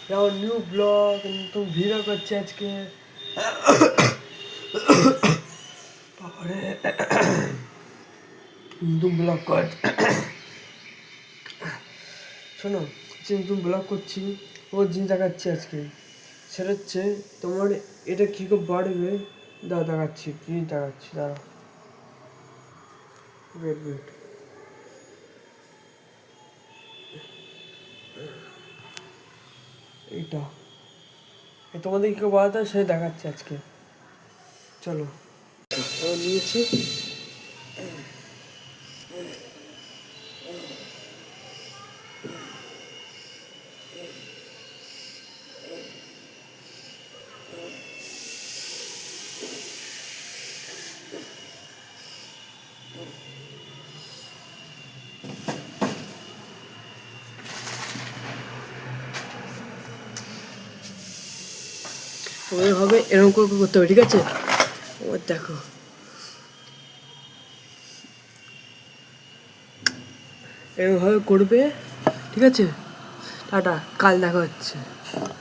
যেমন new blog নতুন video করছি আজকে। তারপরে নতুন ব্লগ কর শোনো, যে নতুন ব্লগ করছি ও জিনিস দেখাচ্ছি আজকে। সেটা হচ্ছে তোমার এটা কী করে বাড়বে, দেখাচ্ছি জিনিস দেখাচ্ছি, দাঁড়া ওয়েট ওয়েট। এইটা তোমাদের কী করে বাড়াতে হয় সেটা দেখাচ্ছি আজকে, চলো। ও নিয়েছি, ওদের হবে এরকম করে করতে হবে, ঠিক আছে? ও দেখো এরকমভাবে করবে, ঠিক আছে? টাটা, কাল দেখা হচ্ছে।